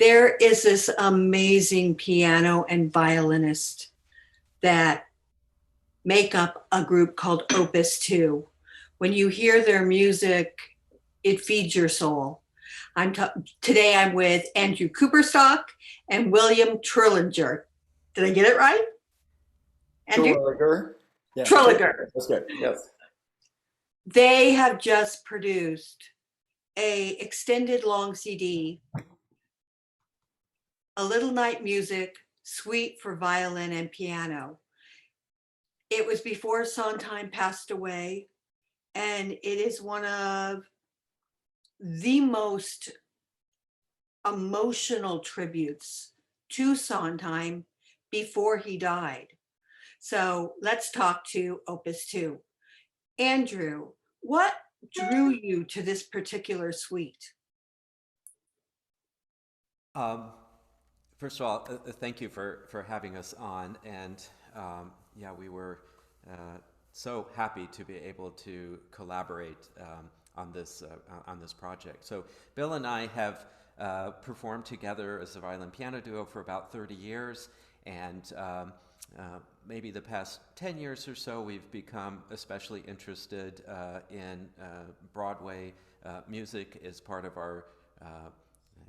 There is this amazing piano and violinist that make up a group called Opus 2. When you hear their music, it feeds your soul. Today I'm with Andrew Cooperstock and William Terwilliger. Did I get it right? Andrew? Terwilliger. Yeah, Terwilliger. that's good. Yes. They have just produced a extended long CD, A Little Night Music, Suite for Violin and Piano. It was before Sondheim passed away, and it is one of the most emotional tributes to Sondheim before he died. So let's talk to Opus 2. Andrew, what drew you to this particular suite? Um, First of all, thank you for having us on. And yeah, we were so happy to be able to collaborate on this project. So Bill and I have performed together as a violin piano duo for about 30 years, and maybe the past 10 years or so, we've become especially interested in Broadway music as part of our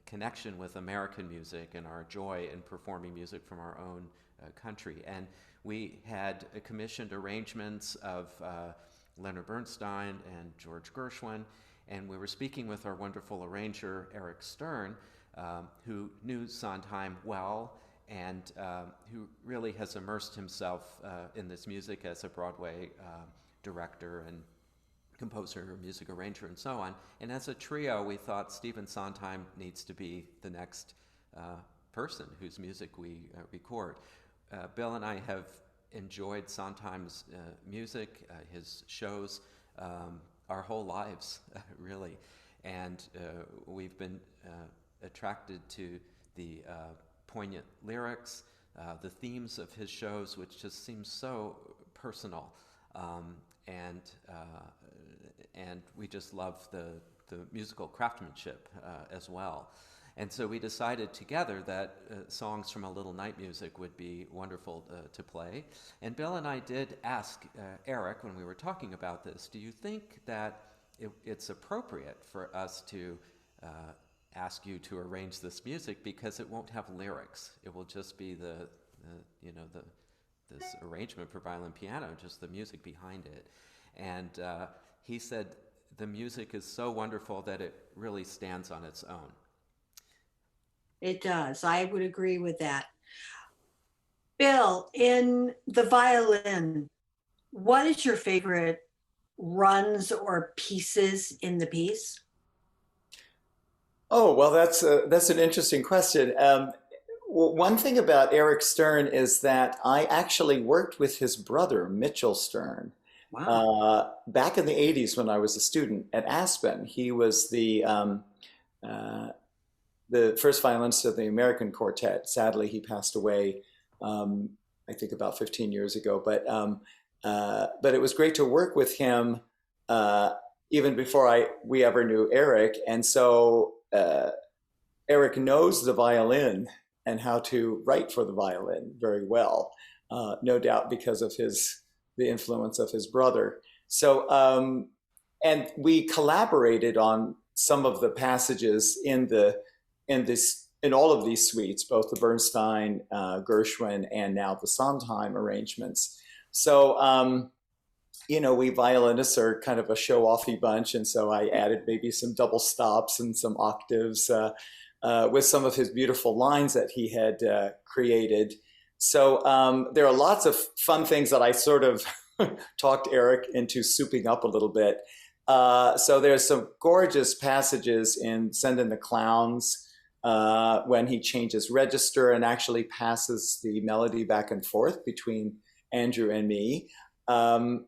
connection with American music and our joy in performing music from our own country. And we had commissioned arrangements of Leonard Bernstein and George Gershwin, and we were speaking with our wonderful arranger, Eric Stern, who knew Sondheim well and who really has immersed himself in this music as a Broadway director and composer, music arranger, and so on. And as a trio, we thought Stephen Sondheim needs to be the next person whose music we record. Bill and I have enjoyed Sondheim's music, his shows, our whole lives, really. And we've been attracted to the poignant lyrics, the themes of his shows, which just seem so personal. And we just love the musical craftsmanship as well. And so we decided together that songs from A Little Night Music would be wonderful to play. And Bill and I did ask Eric when we were talking about this, do you think that it's appropriate for us to ask you to arrange this music, because it won't have lyrics. It will just be this arrangement for violin piano, just the music behind it. And he said the music is so wonderful that it really stands on its own. It does. I would agree with that. Bill, in the violin, what is your favorite runs or pieces in the piece? Oh, well, that's an interesting question. One thing about Eric Stern is that I actually worked with his brother, Mitchell Stern, Wow. back in the 80s when I was a student at Aspen. He was the first violinist of the American Quartet. Sadly, he passed away, I think about 15 years ago. But it was great to work with him even before we ever knew Eric. And so Eric knows the violin and how to write for the violin very well, no doubt because of the influence of his brother. So, and we collaborated on some of the passages in all of these suites, both the Bernstein, Gershwin, and now the Sondheim arrangements. So, we violinists are kind of a show-offy bunch, and so I added maybe some double stops and some octaves with some of his beautiful lines that he had created. So there are lots of fun things that I sort of talked Eric into souping up a little bit. So there's some gorgeous passages in Send in the Clowns when he changes register and actually passes the melody back and forth between Andrew and me. But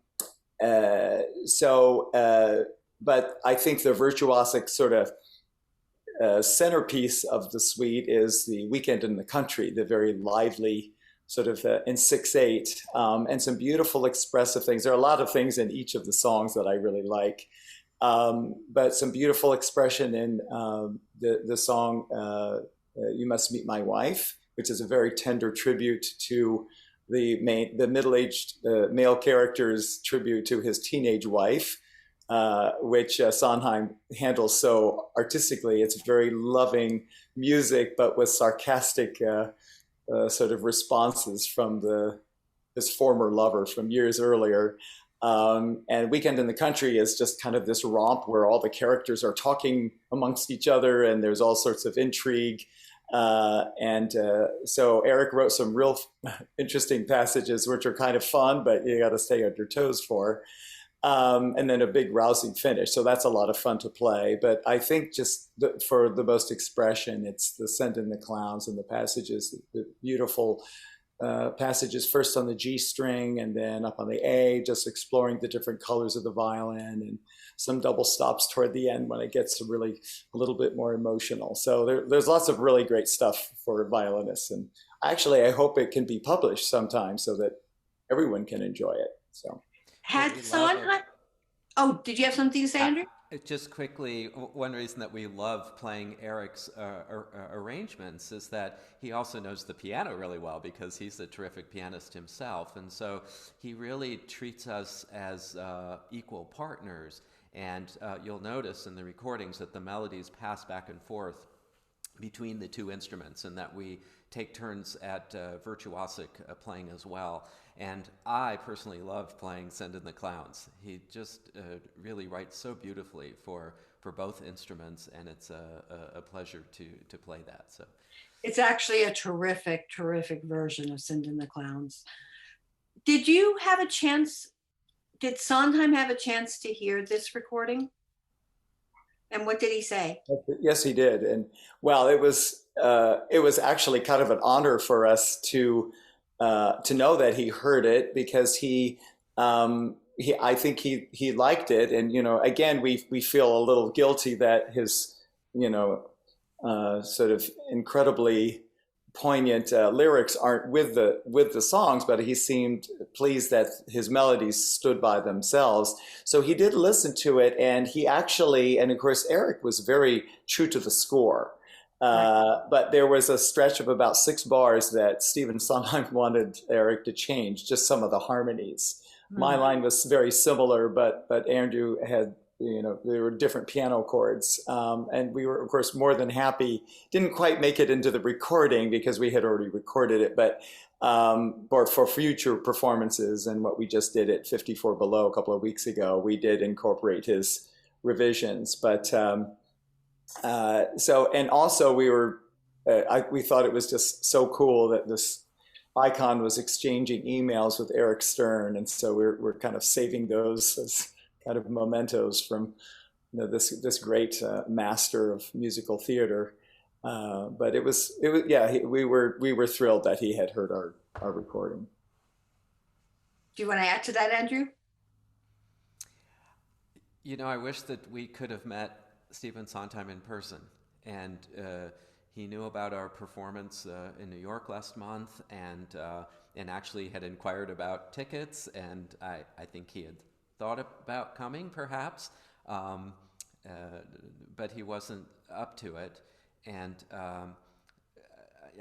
I think the virtuosic sort of centerpiece of the suite is the Weekend in the Country, the very lively sort of in 6/8, and some beautiful expressive things. There are a lot of things in each of the songs that I really like, but some beautiful expression in the song You Must Meet My Wife, which is a very tender tribute to the middle-aged male character's tribute to his teenage wife, which Sondheim handles so artistically. It's very loving music, but with sarcastic sort of responses from his former lover from years earlier. And Weekend in the Country is just kind of this romp where all the characters are talking amongst each other, and there's all sorts of intrigue. So Eric wrote some real interesting passages, which are kind of fun, but you got to stay on your toes for. And then a big rousing finish. So that's a lot of fun to play. But I think for the most expression, it's the Send in the Clowns and the passages, the beautiful passages first on the G string and then up on the A, just exploring the different colors of the violin, and some double stops toward the end when it gets really a little bit more emotional. So there's lots of really great stuff for violinists. And actually, I hope it can be published sometime so that everyone can enjoy it. So. Had Sondheim? Oh, did you have something to say, Andrew? Just quickly, one reason that we love playing Eric's arrangements is that he also knows the piano really well, because he's a terrific pianist himself. And so he really treats us as equal partners. And you'll notice in the recordings that the melodies pass back and forth between the two instruments, and that we take turns at virtuosic playing as well. And I personally love playing Send in the Clowns. He just really writes so beautifully for both instruments, and it's a pleasure to play that. So it's actually a terrific, terrific version of Send in the Clowns. Did you have a chance, did Sondheim have a chance to hear this recording? And what did he say? Yes, he did. And well, it was actually kind of an honor for us to know that he heard it, because I think he liked it. And, again, we feel a little guilty that his, sort of incredibly poignant lyrics aren't with the songs, but he seemed pleased that his melodies stood by themselves. So he did listen to it, and he actually, and of course, Eric was very true to the score. But there was a stretch of about 6 bars that Stephen Sondheim wanted Eric to change, just some of the harmonies. My line was very similar, but Andrew had, there were different piano chords. And we were, of course, more than happy. Didn't quite make it into the recording because we had already recorded it, but for future performances and what we just did at 54 Below a couple of weeks ago, we did incorporate his revisions. But and also we thought it was just so cool that this icon was exchanging emails with Eric Stern, and so we're kind of saving those as kind of mementos from this great master of musical theater. But it was we were thrilled that he had heard our recording. Do you want to add to that, Andrew? I wish that we could have met Stephen Sondheim in person, and he knew about our performance in New York last month, and actually had inquired about tickets, and I think he had thought about coming, perhaps, but he wasn't up to it. And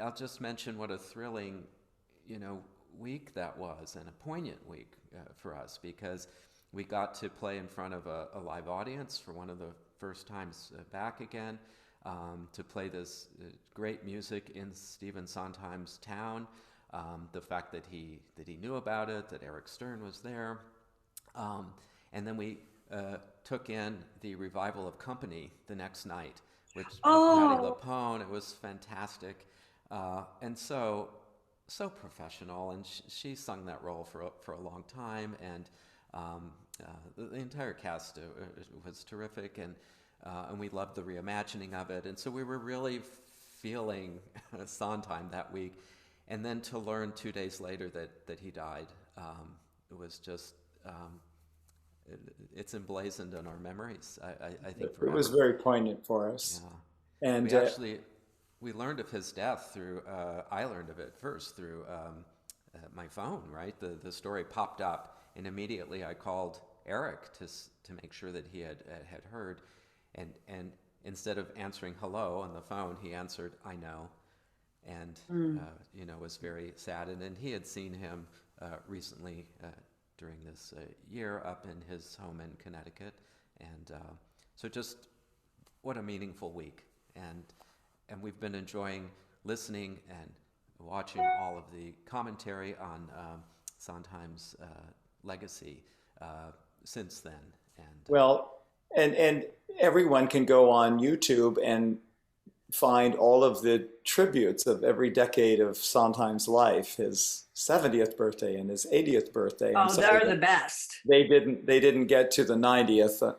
I'll just mention what a thrilling, week that was, and a poignant week for us, because we got to play in front of a live audience for one of the first times back again, to play this great music in Stephen Sondheim's town. The fact that he knew about it, that Eric Stern was there, and then we took in the revival of Company the next night, which with Patti LuPone. It was fantastic, and so professional, and she sung that role for a long time, and the entire cast was terrific, and we loved the reimagining of it. And so we were really feeling Sondheim that week. And then to learn 2 days later that he died, it was just, it's emblazoned in our memories, I think forever. It was very poignant for us. Yeah. And we learned of his death through, I learned of it first through my phone, right? The story popped up, and immediately I called Eric to make sure that he had heard. And instead of answering hello on the phone, he answered, "I know," and was very sad. And then he had seen him recently during this year up in his home in Connecticut, and so just what a meaningful week. And we've been enjoying listening and watching all of the commentary on Sondheim's legacy since then. And Well, and everyone can go on YouTube and find all of the tributes of every decade of Sondheim's life, his 70th birthday and his 80th birthday. I'm Oh, sorry they're the that best. they didn't get to the 90th,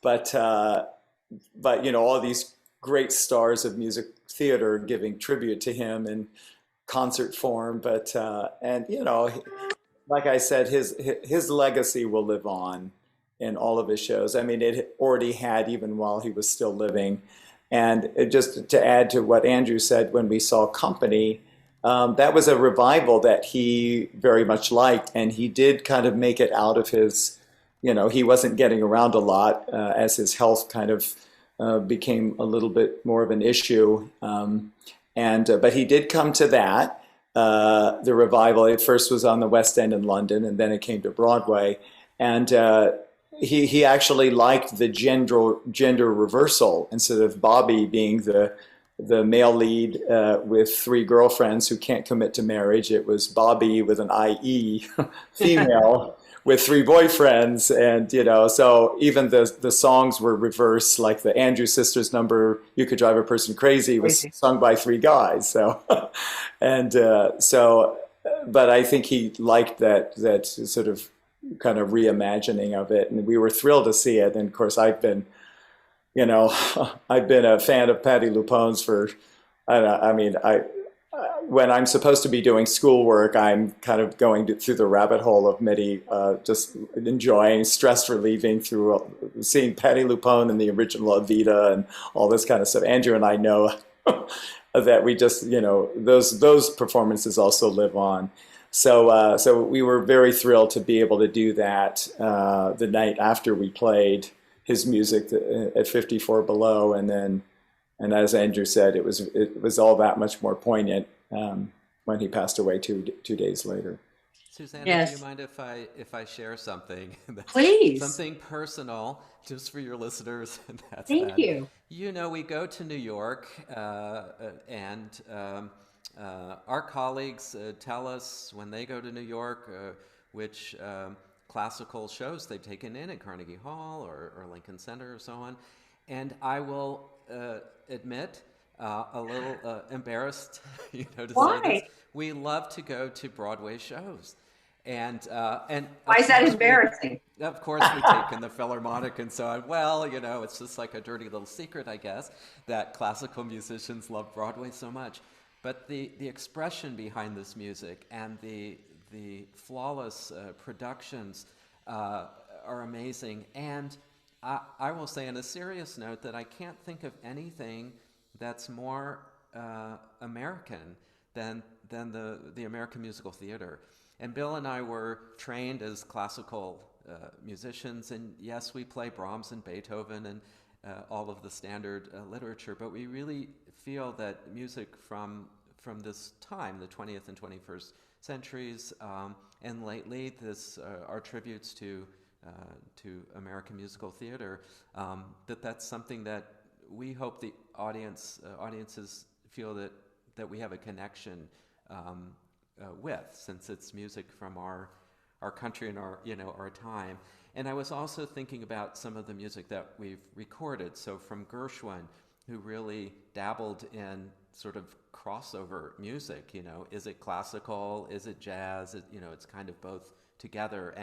but all these great stars of music theater giving tribute to him in concert form. But and like I said, his legacy will live on in all of his shows. I mean, it already had even while he was still living. And just to add to what Andrew said, when we saw Company, that was a revival that he very much liked, and he did kind of make it out of his, he wasn't getting around a lot as his health kind of became a little bit more of an issue. And but he did come to that. The revival, it first was on the West End in London, and then it came to Broadway. And he actually liked the gender reversal. Instead of Bobby being the male lead with three girlfriends who can't commit to marriage, it was Bobby with an IE, female, with three boyfriends. And so even the songs were reversed. Like the Andrew Sisters number, "You Could Drive a Person Crazy," was sung by three guys. So and but I think he liked that sort of kind of reimagining of it, and we were thrilled to see it. And of course, I've been a fan of Patti LuPone's for, I don't know, I mean, when I'm supposed to be doing schoolwork, I'm kind of going through the rabbit hole of MIDI, just enjoying, stress relieving through seeing Patti LuPone in the original Evita and all this kind of stuff. Andrew and I know that we just, those performances also live on. So we were very thrilled to be able to do that the night after we played his music at 54 Below, and as Andrew said, it was all that much more poignant when he passed away two days later. Susanna, Yes. do you mind if I share something? Please. Something personal, just for your listeners. And that's Thank you. we go to New York, and our colleagues tell us when they go to New York which classical shows they've taken in at Carnegie Hall or Lincoln Center or so on. And I will admit, a little embarrassed, to Why? say this. We love to go to Broadway shows. And Why is that embarrassing? Of course, we take in the Philharmonic and so on. Well, it's just like a dirty little secret, I guess, that classical musicians love Broadway so much. But the expression behind this music and the flawless productions are amazing. And I will say, on a serious note, that I can't think of anything that's more American than the American musical theater. And Bill and I were trained as classical musicians, and yes, we play Brahms and Beethoven and all of the standard literature, but we really feel that music from this time, the 20th and 21st centuries, and lately our tributes to American musical theater, that's something that we hope the audiences feel that we have a connection with, since it's music from our country and our time. And I was also thinking about some of the music that we've recorded. So from Gershwin, who really dabbled in sort of crossover music, is it classical, is it jazz? It's kind of both together,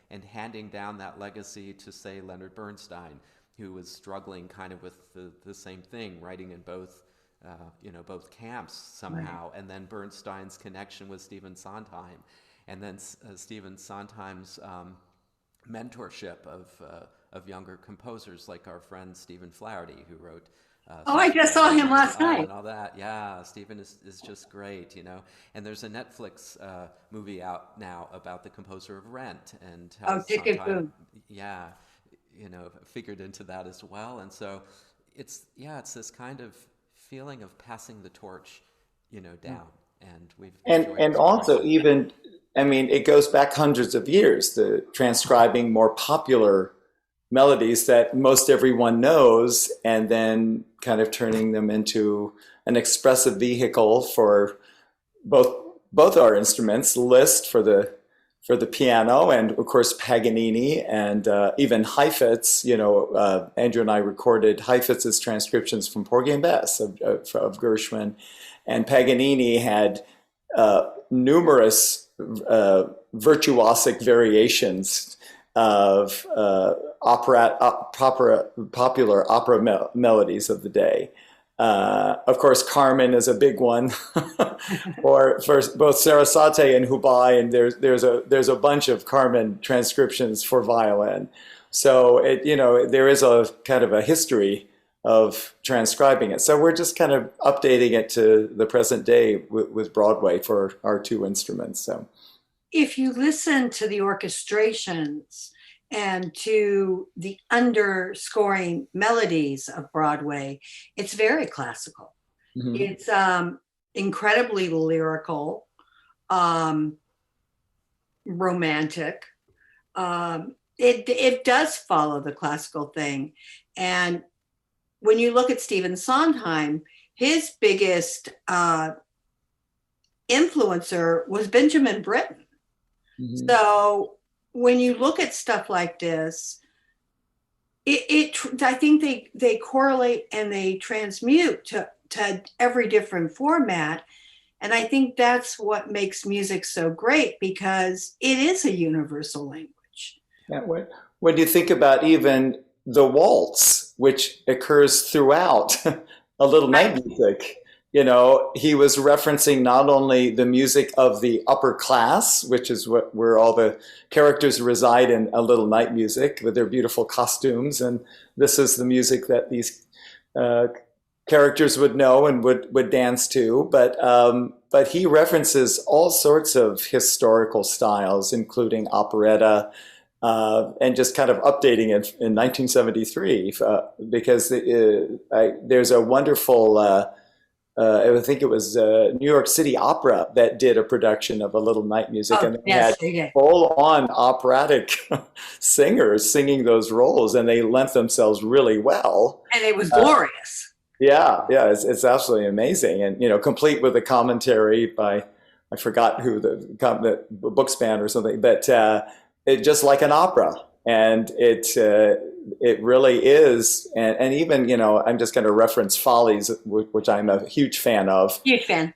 and handing down that legacy to, say, Leonard Bernstein, who was struggling kind of with the same thing, writing in both camps somehow. Right. And then Bernstein's connection with Stephen Sondheim, and then Stephen Sondheim's mentorship of younger composers like our friend Stephen Flaherty, who wrote. I just saw him last night. And all that, yeah. Stephen is just great, And there's a Netflix movie out now about the composer of Rent, and how Ticket Boom. Yeah, figured into that as well. And so, it's this kind of feeling of passing the torch, down, and we've enjoyed And exploring also that. even, I mean, it goes back hundreds of years, the transcribing more popular melodies that most everyone knows, and then kind of turning them into an expressive vehicle for both our instruments, Liszt for the piano, and of course Paganini, and even Heifetz. Andrew and I recorded Heifetz's transcriptions from Porgy and Bess of Gershwin, and Paganini had numerous virtuosic variations of popular opera melodies of the day. Of course, Carmen is a big one for both Sarasate and Hubai, and there's a bunch of Carmen transcriptions for violin. So there is a kind of a history of transcribing it. So we're just kind of updating it to the present day with Broadway for our two instruments. So If you listen to the orchestrations and to the underscoring melodies of Broadway, it's very classical. mhm. It's incredibly lyrical, romantic. It does follow the classical thing. And when you look at Stephen Sondheim, his biggest influencer was Benjamin Britten. Mhm. So when you look at stuff like this, I think they correlate and they transmute to every different format. And I think that's what makes music so great, because it is a universal language. Yeah, when you think about even the waltz, which occurs throughout A Little Right. Night Music, he was referencing not only the music of the upper class, which is where all the characters reside in A Little Night Music with their beautiful costumes, and this is the music that these uh, characters would know and would dance to. But he references all sorts of historical styles, including operetta, and just kind of updating it in 1973, because there's a wonderful, I think it was New York City Opera that did a production of A Little Night Music, Oh, and they had yes, they did. full-on operatic singers singing those roles, and they lent themselves really well. And it was glorious. Yeah, it's absolutely amazing, and complete with a commentary by, I forgot who the book span or something, but it just like an opera, and it really is, and even I'm just going to reference Follies, which I'm a huge fan of, Huge fan.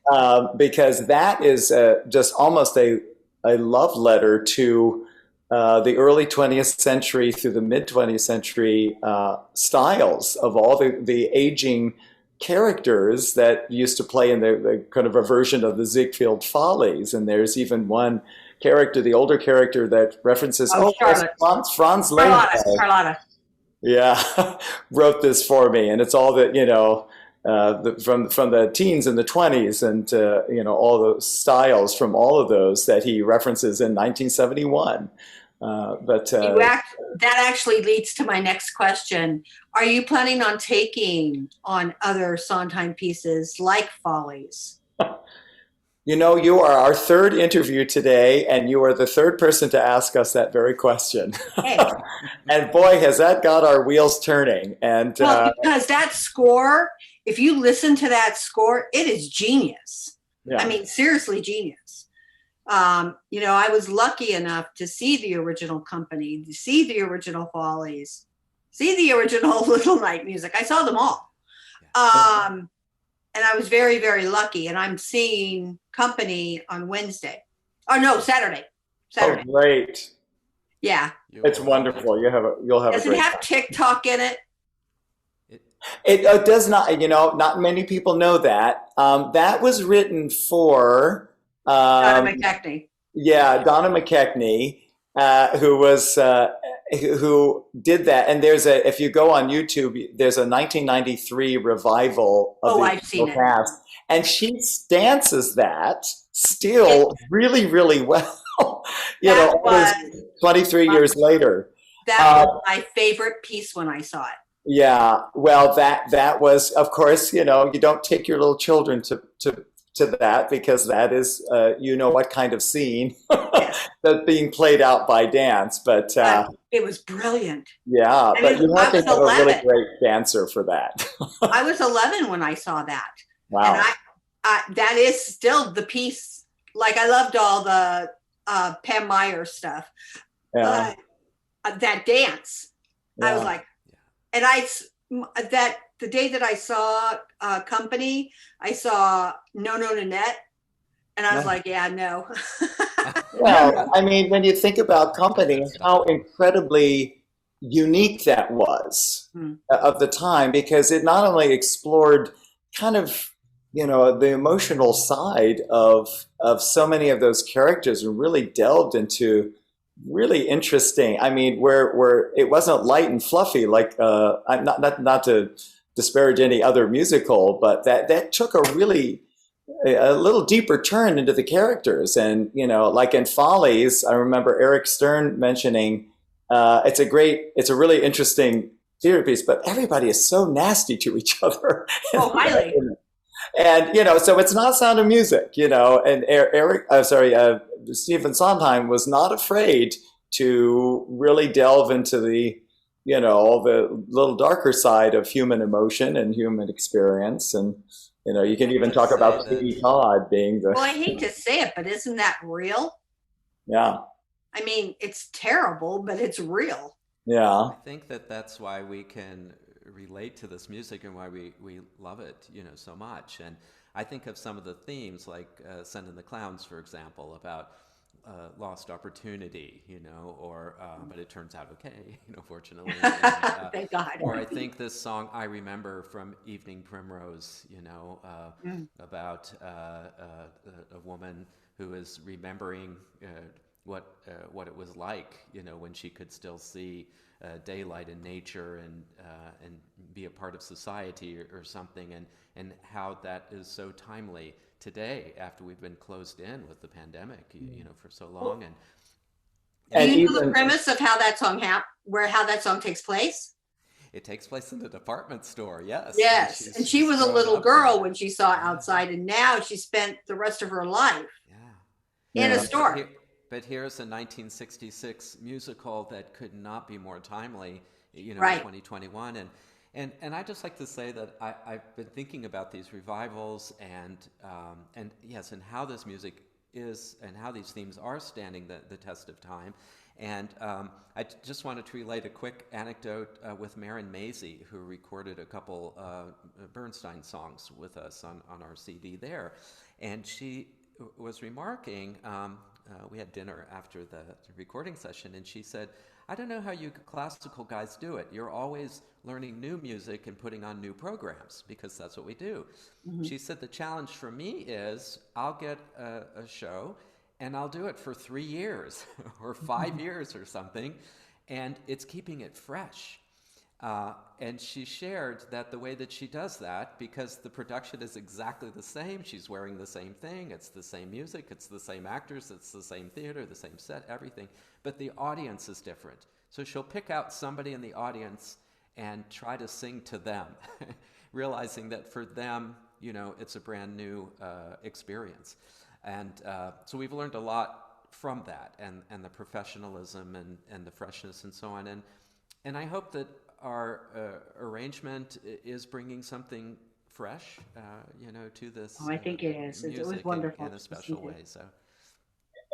because that is just almost a love letter to the early 20th century through the mid 20th century styles of all the aging characters that used to play in the kind of a version of the Ziegfeld Follies. And there's even one character, the older character, that references, Oh, that's Charlotte. Franz Carlotta. Lehnsherr. Carlotta. Yeah, wrote this for me, and it's all that from the teens and the 20s, and all those styles from all of those that he references in 1971. That actually leads to my next question. Are you planning on taking on other Sondheim pieces like Follies? You are our third interview today, and you are the third person to ask us that very question. Hey. And boy, has that got our wheels turning. And Well, because that score, if you listen to that score, it is genius. yeah. I mean, seriously genius. I was lucky enough to see the original company, to see the original Follies, see the original Little Night Music. I saw them all. And I was very, very lucky. And I'm seeing Company on Wednesday. Oh, no, Saturday. Oh, great. Yeah. It's wonderful. You'll have Does a it great have time. TikTok in it? It does not. Not many people know that. That was written for Donna McKechnie. Yeah, Donna McKechnie, who did that. And if you go on YouTube, there's a 1993 revival of the I've seen it. cast, and she dances that still really, really well. That almost 23 years later. That was my favorite piece when I saw it. Yeah, well, that was, of course, you know, you don't take your little children to that because that is, you know, what kind of scene Yes, that's being played out by dance. But but it was brilliant. yeah, I but mean, you have I to was have a really 11. great dancer for that. I was 11 when I saw that. And Wow. that is still the piece. Like I loved all the Pam Meyer stuff, Yeah. but that dance, I was Yeah. like, and that the day that I saw Company, I saw No No Nanette, and I was Yeah. like, yeah, no, no, Well, no. I mean, when you think about Couldn't do Company, that stuff. how incredibly unique that was Hmm. of the time, because it not only explored kind of, you know, the emotional side of so many of those characters and really delved into really interesting. I mean, where it wasn't light and fluffy like I'm not to disparage any other musical, but that took a little deeper turn into the characters. And, you know, like in Follies, I remember Eric Stern mentioning it's a really interesting theater piece, but everybody is so nasty to each other. Oh, highly. And, you know, so it's not Sound of Music, you know, and Stephen Sondheim was not afraid to really delve into the, you know, the little darker side of human emotion and human experience. And, you know, I you can hate even to talk say about that. Piggy Todd being the, Well, I hate to say it, but isn't that real? yeah, I mean, it's terrible, but it's real. yeah, I think that that's why we can relate to this music and why we love it, you know, so much. And I think of some of the themes, like "Send in the Clowns," for example, about lost opportunity, you know, or but it turns out okay, you know, fortunately. Thank God. Or I think this song "I Remember" from Evening Primrose, you know, Mm. about a woman who is remembering what it was like, you know, when she could still see daylight in nature and be a part of society or something, and how that is so timely today after we've been closed in with the pandemic, you know, for so long. Do and you know the even premise of how that song takes place? It takes place in the department store, yes, and Yes. And she she's was a growing little up in girl that. when she saw Yeah, outside, and now she spent the rest of her life yeah. in a yeah, But store. here, but here's a 1966 musical that could not be more timely, you know, in Right. 2021. And I just like to say that I've been thinking about these revivals and yes, and how this music is and how these themes are standing the test of time. And just wanted to relate a quick anecdote with Marin Mazey, who recorded a couple Bernstein songs with us on our CD there. And she was remarking, we had dinner after the recording session, and she said, I don't know how you classical guys do it. You're always learning new music and putting on new programs because that's what we do. Mhm. She said, the challenge for me is I'll get a show and I'll do it for 3 years or 5 years or something, and it's keeping it fresh. And she shared that the way that she does that, because the production is exactly the same, she's wearing the same thing, it's the same music, it's the same actors, it's the same theater, the same set, everything, but the audience is different. So she'll pick out somebody in the audience and try to sing to them, realizing that for them, you know, it's a brand new experience. And so we've learned a lot from that, and the professionalism and the freshness and so on. And I hope that our arrangement is bringing something fresh, you know, to Oh, this I think it is. It was music wonderful in a to listen special to. way. So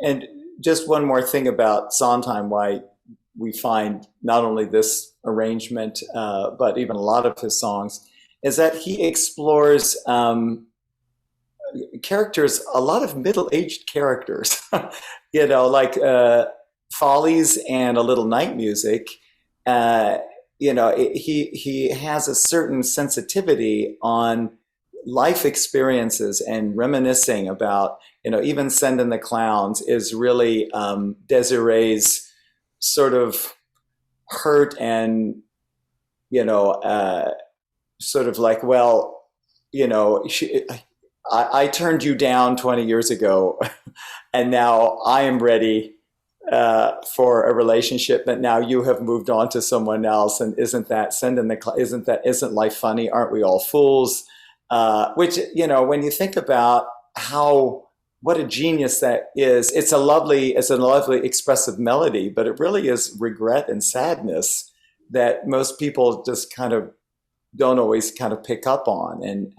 and just one more thing about Sondheim, why we find not only this arrangement, but even a lot of his songs, is that he explores characters, a lot of middle-aged characters, you know, like Follies and A Little Night Music. Uh, you know, he has a certain sensitivity on life experiences and reminiscing about, you know, even Send in the Clowns is really Desiree's sort of hurt and, you know, sort of like, well, you know, I turned you down 20 years ago, and now I am ready for a relationship that now you have moved on to someone else, and isn't life funny? Aren't we all fools? Which, when you think about what a genius that is, it's a lovely expressive melody, but it really is regret and sadness that most people just kind of don't always kind of pick up on. And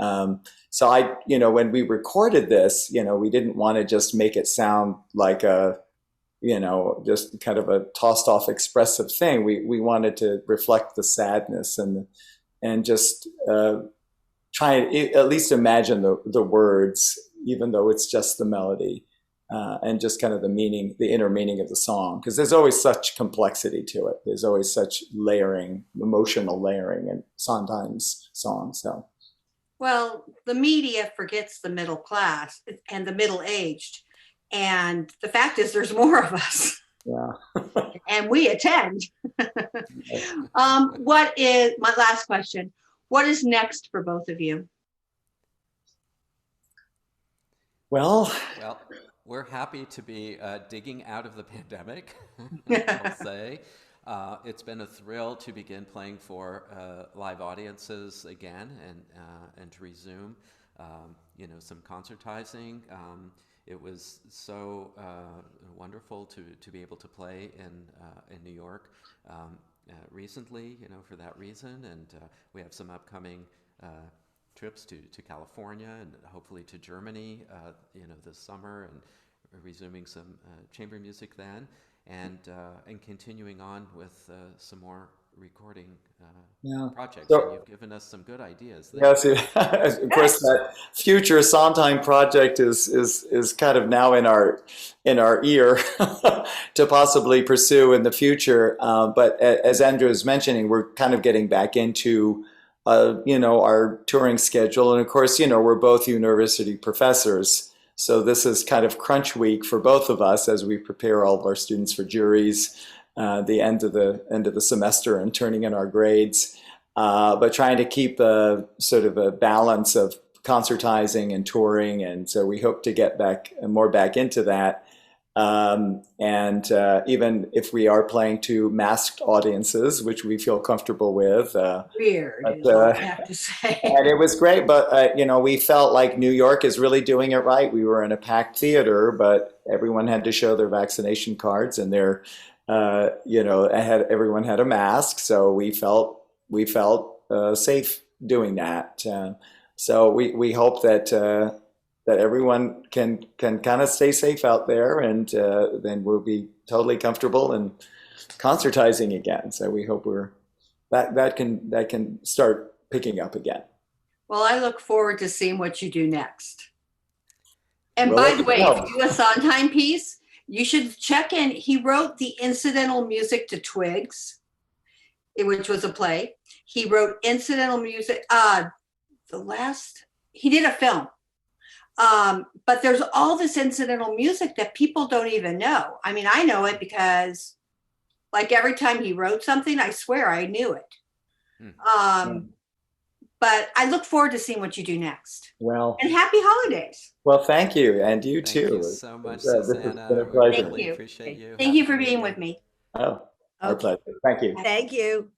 so when we recorded this, we didn't want to just make it sound like just kind of a tossed off expressive thing. We wanted to reflect the sadness and just try and at least imagine the words, even though it's just the melody, and just kind of the inner meaning of the song. Because there's always such complexity to it. There's always such layering, emotional layering in sometimes songs. So, well, the media forgets the middle class and the middle aged. And the fact is, there's more of us. Yeah. And we attend. What is my last question? What is next for both of you? Well, we're happy to be digging out of the pandemic, I'll say. It's been a thrill to begin playing for live audiences again and to resume, some concertizing. It was so wonderful to be able to play in New York recently, for that reason. And we have some upcoming trips to California and hopefully to Germany, this summer, and resuming some chamber music then, and continuing on with some more recording projects. So, and you've given us some good ideas there. Yes, of course, that future Sondheim project is kind of now in our ear to possibly pursue in the future. But as Andrew was mentioning, we're kind of getting back into our touring schedule, and of course, we're both university professors, so this is kind of crunch week for both of us as we prepare all of our students for juries, the end of the semester, and turning in our grades. But trying to keep a sort of a balance of concertizing and touring, and so we hope to get more back into that. And even if we are playing to masked audiences, which we feel comfortable with. Weird, is what I have to say. And it was great, but we felt like New York is really doing it right. We were in a packed theater, but everyone had to show their vaccination cards, and everyone had a mask, so we felt safe doing that. So we hope that everyone can kind of stay safe out there, and then we'll be totally comfortable and concertizing again. So we hope that can start picking up again. Well, I look forward to seeing what you do next. And Well, by the way, if you do a Sondheim piece, you should check in. He wrote the incidental music to Twigs, which was a play. He wrote incidental music. He did a film. But there's all this incidental music that people don't even know. I mean, I know it because like every time he wrote something, I swear I knew it. But I look forward to seeing what you do next. Well, and happy holidays. Well, thank you. And you Thank too. you so much, This has Susanna. been a We pleasure. really Thank you. appreciate you. Thank you for Happy New being Year. with me. Oh, our pleasure. Thank you. Thank you.